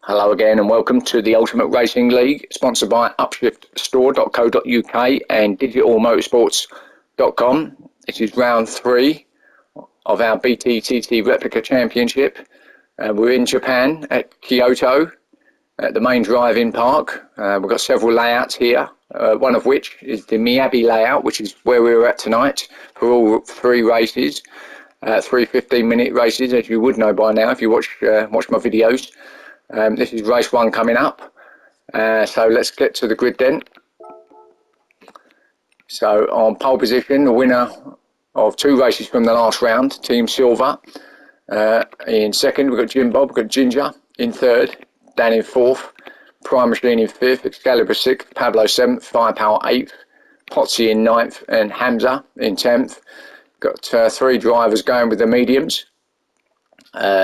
Hello again and welcome to the Ultimate Racing League, sponsored by upshiftstore.co.uk and digitalmotorsports.com. This is round 3 of our BTTT Replica Championship. We're in Japan at Kyoto at the main drive-in park. We've got several layouts here, one of which is the Miyabi layout, which is where we were at tonight for all 3 races. 3 15-minute races, as you would know by now if you watch my videos. This is race 1 coming up, so let's get to the grid then. So on pole position, the winner of 2 races from the last round, Team Silver. In second, we've got Jim Bob, we've got Ginger in third, Dan in fourth, Prime Machine in fifth, Excalibur sixth, Pablo seventh, Firepower eighth, Potsy in ninth, and Hamza in 10th. Got 3 drivers going with the mediums.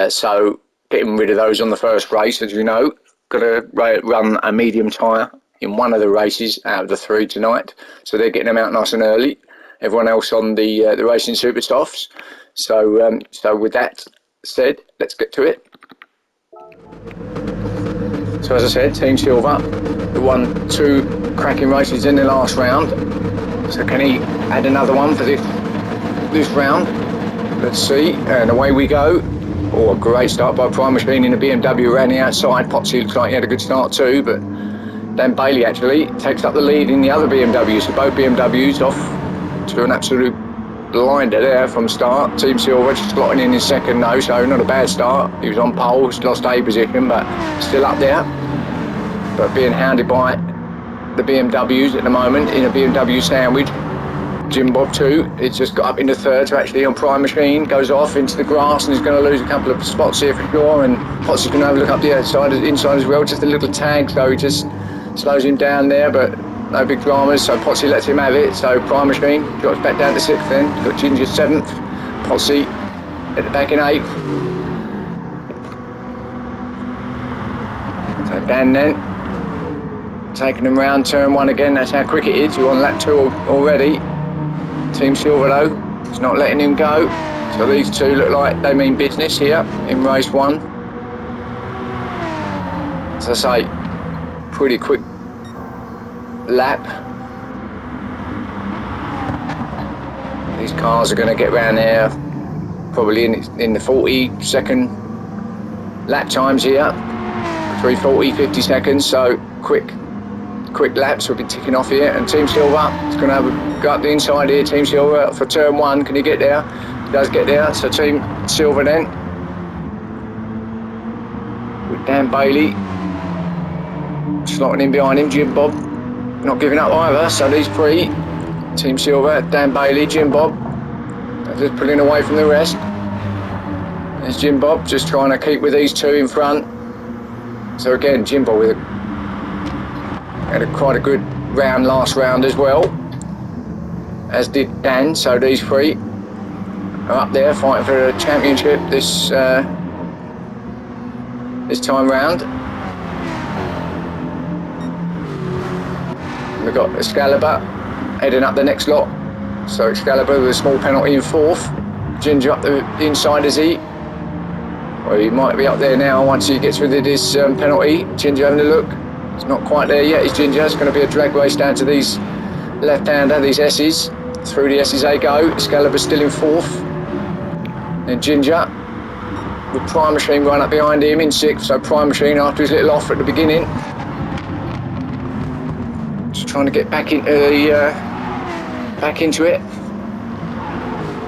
So getting rid of those on the first race, as you know. Got to run a medium tyre in one of the races out of the 3 tonight. So they're getting them out nice and early. Everyone else on the racing super softs. So with that said, let's get to it. So as I said, Team Silver won 2 cracking races in the last round. So can he add another one for this round? Let's see, and away we go. Oh, a great start by Prime Machine in the BMW around the outside. Potsy looks like he had a good start too, but Dan Bailey actually takes up the lead in the other BMW. So both BMWs off to an absolute blinder there from start. Team Silver just slotting in second though, so not a bad start. He was on pole, lost A position, but still up there. But being hounded by the BMWs at the moment in a BMW sandwich. Jim Bob too, it's just got up into third, so actually on Prime Machine, goes off into the grass and he's going to lose a couple of spots here for sure, and Potsy's going to have a look up the outside, inside as well, just a little tag, so he just slows him down there, but no big dramas, so Potsy lets him have it, so Prime Machine drops back down to 6th then, got Ginger 7th, Potsy at the back in 8th. So Dan then, taking them round turn 1 again, that's how quick it is, you're on lap 2 already. Team Silver though, is not letting him go. So these 2 look like they mean business here in race 1. As I say, pretty quick lap. These cars are going to get round there probably in the 40-second lap times here. 3:40, 50 seconds, so quick laps will be ticking off here, and Team Silver is going to have a go up the inside here. Team Silver for turn 1, can he get there? He does get there, so Team Silver then with Dan Bailey slotting in behind him. Jim Bob not giving up either, so these 3, Team Silver, Dan Bailey, Jim Bob, just pulling away from the rest. There's Jim Bob just trying to keep with these 2 in front. So again, Jim Bob had quite a good round last round as well, as did Dan, so these 3 are up there fighting for the championship this time round. We've got Excalibur heading up the next lot, so Excalibur with a small penalty in 4th. Ginger up the inside, is he? Well, he might be up there now once he gets rid of this penalty. Ginger having a look. It's not quite there yet, is Ginger. It's going to be a drag race down to these left-hander, these S's. Through the S's they go. Excalibur still in 4th. Then Ginger with Prime Machine right up behind him in 6th. So Prime Machine after his little off at the beginning. Just trying to get back into it.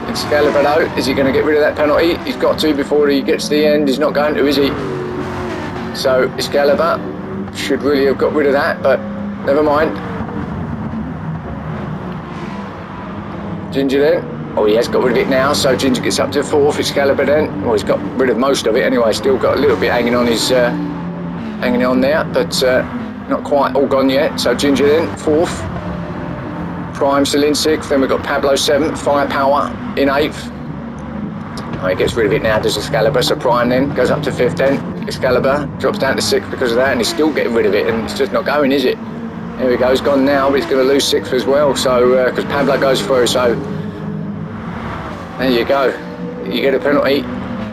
Excalibur though, is he going to get rid of that penalty? He's got to before he gets to the end. He's not going to, is he? So Excalibur should really have got rid of that, but never mind. Ginger then, oh he has got rid of it now, so Ginger gets up to 4th. Excalibur then, well he's got rid of most of it anyway, still got a little bit hanging on there, but not quite all gone yet. So Ginger then, 4th. Prime still in 6th, then we've got Pablo 7th, Firepower in 8th. Oh, he gets rid of it now, does Excalibur, so Prime then goes up to 5th then. Excalibur drops down to 6th because of that, and he's still getting rid of it, and it's just not going, is it? There we go, he's gone now, but he's going to lose 6th as well, so because Pablo goes through, so there you go. You get a penalty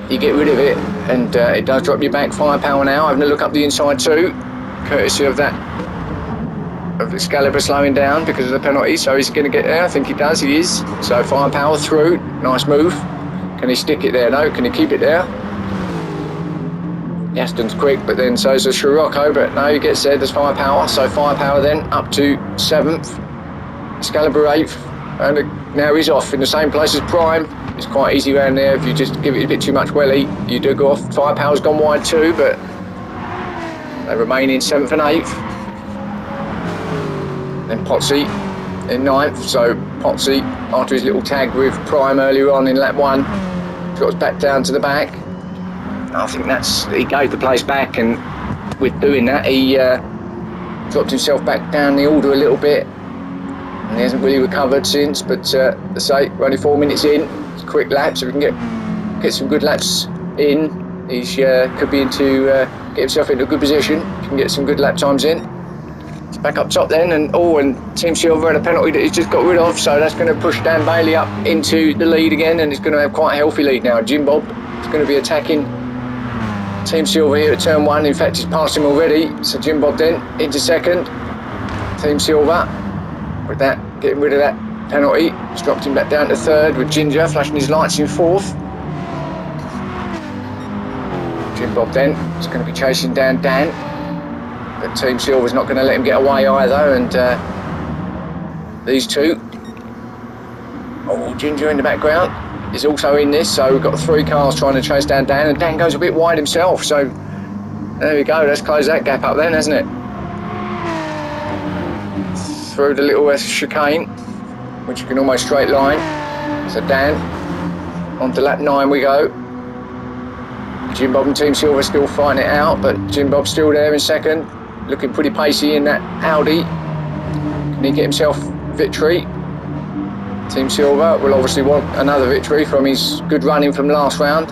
you get rid of it, and it does drop you back firepower now. Having a look up the inside too, courtesy of that, of Excalibur slowing down because of the penalty. So he's going to get there. I think he does. He is. So firepower through. Nice move. Can he stick it there? No. Can he keep it there? Aston's quick, but then so's a Scirocco, but no, he gets there. There's firepower. So firepower then up to 7th. Excalibur 8th. And now he's off in the same place as Prime. It's quite easy around there. If you just give it a bit too much welly, you do go off. Firepower's gone wide too, but they remain in 7th and 8th. Then Potsy in 9th. So Potsy, after his little tag with Prime earlier on in lap 1, drops back down to the back. I think he gave the place back, and with doing that, he dropped himself back down the order a little bit. And he hasn't really recovered since, but let's say we're only 4 minutes in. It's a quick lap, so we can get some good laps in. He could be into get himself into a good position. He can get some good lap times in. It's back up top then, and Team Silver had a penalty that he's just got rid of, so that's going to push Dan Bailey up into the lead again, and he's going to have quite a healthy lead now. Jim Bob is going to be attacking Team Silver here at turn 1. In fact, he's passed him already, so Jim Bob then into 2nd. Team Silver. With that, getting rid of that penalty, it's dropped him back down to 3rd with Ginger flashing his lights in 4th. Jim Bob then is going to be chasing down Dan, but Team Silver's not going to let him get away either, and these two. Ginger in the background is also in this, so we've got 3 cars trying to chase down Dan, and Dan goes a bit wide himself, so there we go, let's close that gap up then, hasn't it? Through the little chicane, which you can almost straight line. So Dan, on to lap 9 we go. Jim Bob and Team Silver still fighting it out, but Jim Bob's still there in 2nd, looking pretty pacey in that Audi. Can he get himself victory? Team Silver will obviously want another victory from his good running from last round.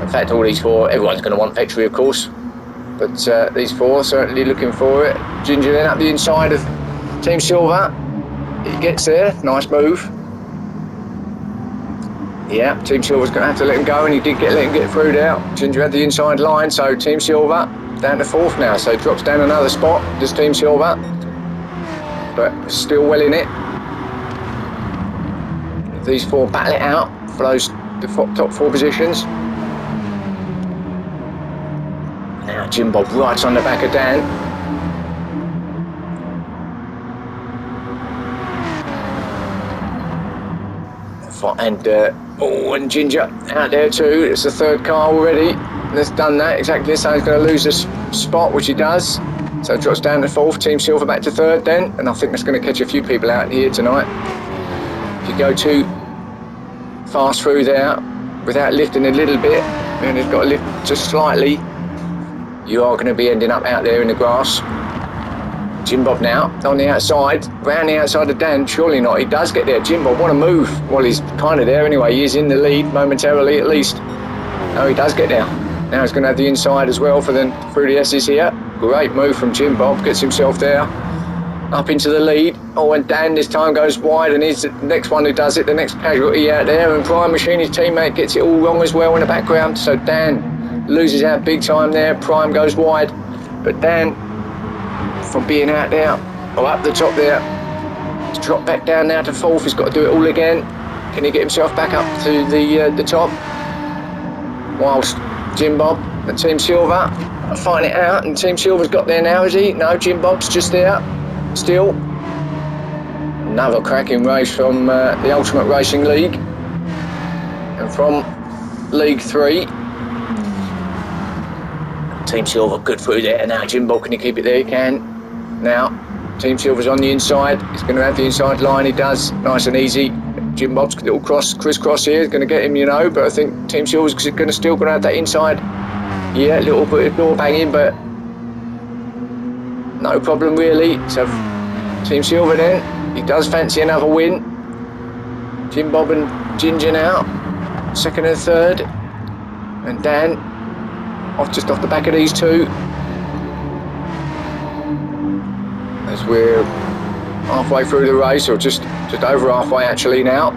In fact, all these 4, everyone's going to want victory, of course. But these 4 certainly looking for it. Ginger then up the inside of Team Silver. He gets there, nice move. Yeah, Team Silver's going to have to let him go, and he did let him get through there. Ginger had the inside line, so Team Silver down to 4th now, so drops down another spot, does Team Silver. But still well in it. These 4 battle it out for the top 4 positions. Now Jim Bob right on the back of Dan. And Ginger out there too. It's the 3rd car already. That's done that exactly. So he's going to lose this spot, which he does. So it drops down to 4th. Team Silver back to 3rd then, and I think that's going to catch a few people out here tonight. If you go too fast through there without lifting a little bit, and it's got to lift just slightly, you are going to be ending up out there in the grass. Jim Bob now on the outside, round the outside of Dan. Surely not. He does get there. Jim Bob, what a move. Well, he's kind of there anyway. He is in the lead momentarily at least. No, he does get there. Now he's going to have the inside as well for through the S's here. Great move from Jim Bob. Gets himself there. Up into the lead. And Dan this time goes wide, and he's the next one who does it. The next casualty out there. And Prime Machine, his teammate, gets it all wrong as well in the background. So Dan loses out big time there. Prime goes wide. But Dan, from being out there, or up the top there, to drop back down now to 4th. He's got to do it all again. Can he get himself back up to the top? Whilst Jim Bob and Team Silver are fighting it out, and Team Silver's got there now, is he? No, Jim Bob's just there, still. Another cracking race from the Ultimate Racing League, and from League 3. Team Silver good through there, and now Jim Bob, can he keep it there? He can. Now, Team Silver's on the inside. He's going to have the inside line. He does. Nice and easy. Jim Bob's little crisscross here is going to get him, but I think Team Silver's still going to have that inside. Yeah, a little bit of door banging, but no problem really. So, Team Silver then, he does fancy another win. Jim Bob and Ginger now, 2nd and 3rd. And Dan, just off the back of these 2. As we're halfway through the race, or just over halfway actually now.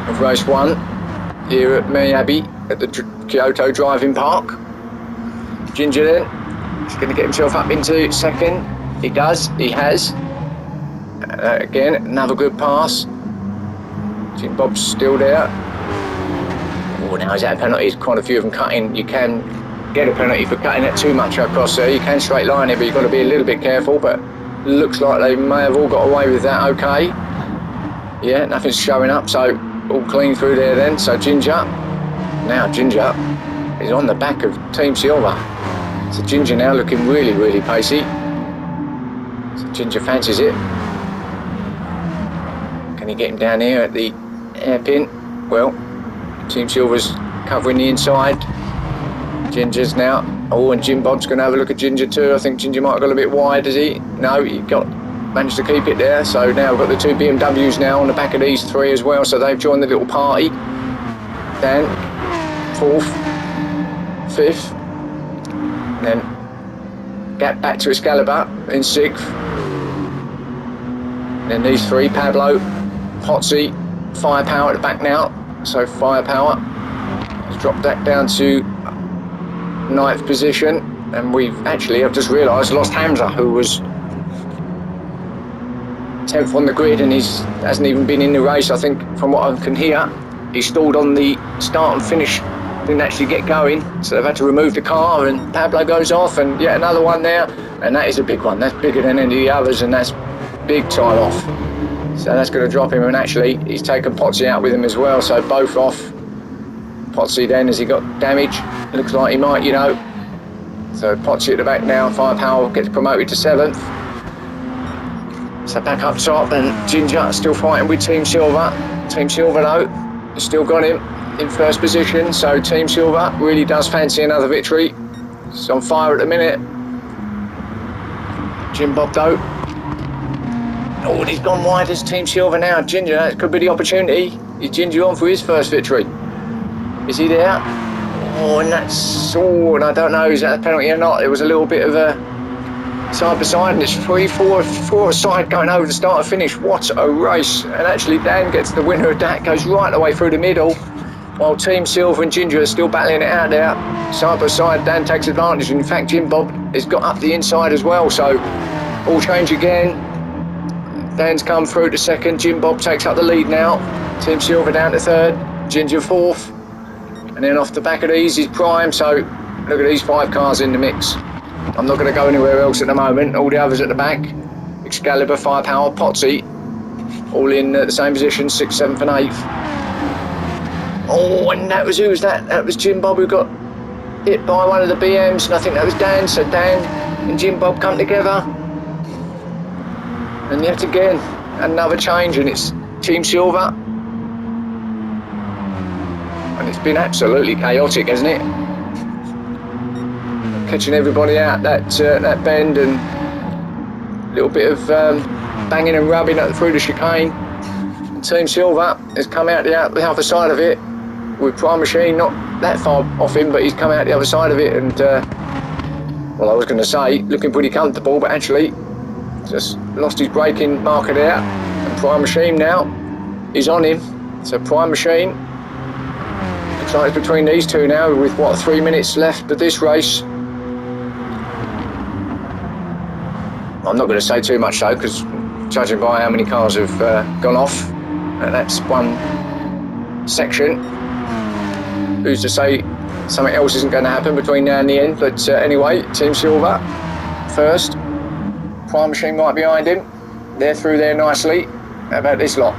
of race 1 here at Miyabi at the Kyoto driving park. Ginger then, he's going to get himself up into second. He does, he has. Again, another good pass. Jim Bob's still there. Oh, now is that a penalty? There's quite a few of them cutting. You can get a penalty for cutting it too much across there. You can straight line it, but you've got to be a little bit careful. But looks like they may have all got away with that okay. Yeah, nothing's showing up, so all clean through there then. So Ginger, now Ginger is on the back of Team Silver. So Ginger now looking really, really pacey. So Ginger fancies it. Can he get him down here at the hairpin? Well, Team Silver's covering the inside. Ginger's now. Oh, and Jim Bob's going to have a look at Ginger too. I think Ginger might have got a bit wide, has he? No, he managed to keep it there. So now we've got the 2 BMWs now on the back of these 3 as well. So they've joined the little party. Then 4th, 5th. Then gap back to Excalibur in 6th. Then these 3, Pablo, Potsy, Firepower at the back now. So Firepower has dropped that down to 9th position. And we've actually, I've just realised, lost Hamza, who was 10th on the grid, and he hasn't even been in the race. I think from what I can hear, he stalled on the start and finish, didn't actually get going, so they've had to remove the car, and Pablo goes off, and yet another one there, and that is a big one. That's bigger than any of the others, and that's big time off. So that's going to drop him, and actually he's taken Potsy out with him as well, so both off. Potsy then, has he got damage? Looks like he might, you know. So Potsy at the back now. Firepower gets promoted to 7th. So back up top, and Ginger still fighting with Team Silver. Team Silver though, has still got him in 1st position, so Team Silver really does fancy another victory. It's on fire at the minute. Jim Bob though. Oh, and he's gone wide as Team Silver now. Ginger, that could be the opportunity. Is Ginger on for his 1st victory? Is he there? Oh, and that's... Oh, and I don't know, is that a penalty or not? It was a little bit of a side by side, and it's 3, 4 aside going over the start and finish. What a race. And actually Dan gets the winner of that, goes right the way through the middle, while Team Silver and Ginger are still battling it out there. Side by side, Dan takes advantage. In fact, Jim Bob has got up the inside as well, so all change again. Dan's come through to 2nd, Jim Bob takes up the lead now. Team Silver down to 3rd, Ginger 4th. And then off the back of these is Prime, so look at these 5 cars in the mix. I'm not going to go anywhere else at the moment. All the others at the back, Excalibur, Firepower, Potsy, all in the same position, 6th, 7th and 8th. Oh, and that was, who was that? That was Jim Bob, who got hit by one of the BMs, and I think that was Dan. So Dan and Jim Bob come together. And yet again, another change, and it's Team Silver. And it's been absolutely chaotic, hasn't it? Catching everybody out that bend, and a little bit of banging and rubbing through the chicane. And Team Silver has come out the other side of it with Prime Machine not that far off him, but he's come out the other side of it, and well, I was going to say looking pretty comfortable, but actually just lost his braking marker there. And Prime Machine now is on him. So Prime Machine, looks like it's between these two now with what, 3 minutes left of this race. I'm not going to say too much though, because judging by how many cars have gone off, that's one section. Who's to say something else isn't going to happen between now and the end? But anyway, Team Silver first. Prime Machine right behind him. They're through there nicely. How about this lot?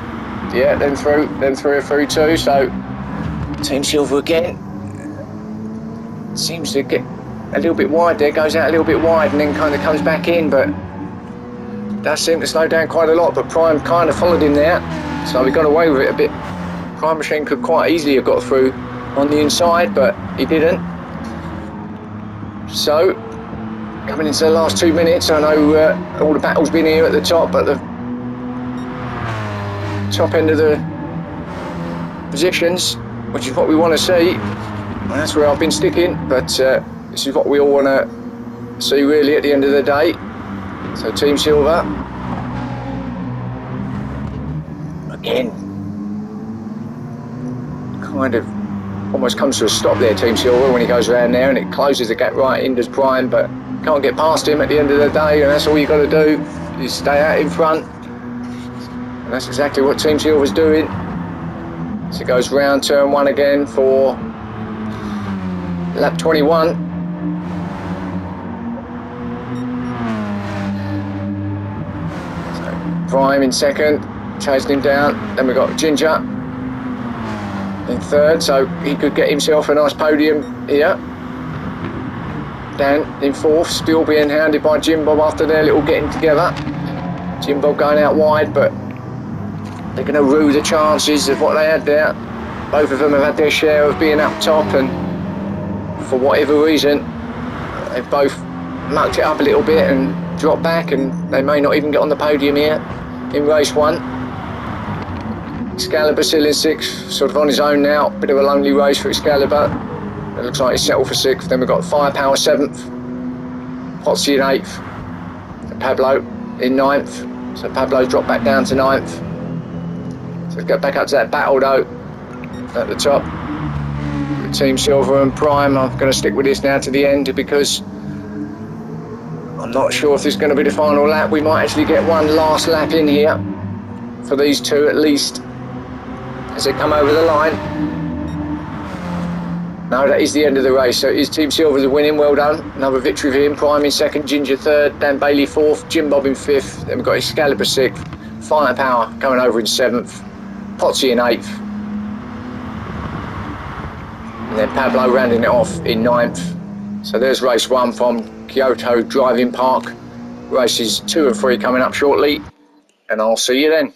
Yeah, them three are through too. So Team Silver again seems to get a little bit wide there, goes out a little bit wide and then kind of comes back in, but does seem to slow down quite a lot. But Prime kind of followed him there, so we got away with it a bit. Prime Machine could quite easily have got through on the inside, but he didn't. So coming into the last 2 minutes, I know all the battle's been here at the top, but the top end of the positions, which is what we want to see, and that's where I've been sticking, but this is what we all want to see really at the end of the day. So Team Silver again, kind of almost comes to a stop there, Team Silver, when he goes around there, and it closes the gap right in, does Prime, but can't get past him at the end of the day, and that's all you got to do is stay out in front. And that's exactly what Team Silver's doing. So it goes round turn 1 again for lap 21. So Prime in second, chasing him down. Then we've got Ginger in third, so he could get himself a nice podium here. Dan in fourth, still being hounded by Jim Bob after their little getting together. Jim Bob going out wide, but they're going to rue the chances of what they had there. Both of them have had their share of being up top, and for whatever reason, they've both mucked it up a little bit and dropped back, and they may not even get on the podium here in race 1. Excalibur still in 6th, sort of on his own now. Bit of a lonely race for Excalibur. It looks like he's settled for 6th. Then we've got Firepower 7th, Potsy in 8th, and Pablo in 9th. So Pablo's dropped back down to 9th. So let's get back up to that battle though, at the top. Team Silver and Prime, I'm going to stick with this now to the end because I'm not sure if this is going to be the final lap. We might actually get one last lap in here for these two at least as they come over the line. No, that is the end of the race. So it is Team Silver the winning. Well done. Another victory for him. Prime in 2nd, Ginger 3rd, Dan Bailey 4th, Jim Bob in 5th. Then we've got Excalibur 6th, Firepower coming over in 7th, Potsy in 8th. And then Pablo rounding it off in 9th. So there's race 1 from Kyoto Driving Park. Races 2 and 3 coming up shortly, and I'll see you then.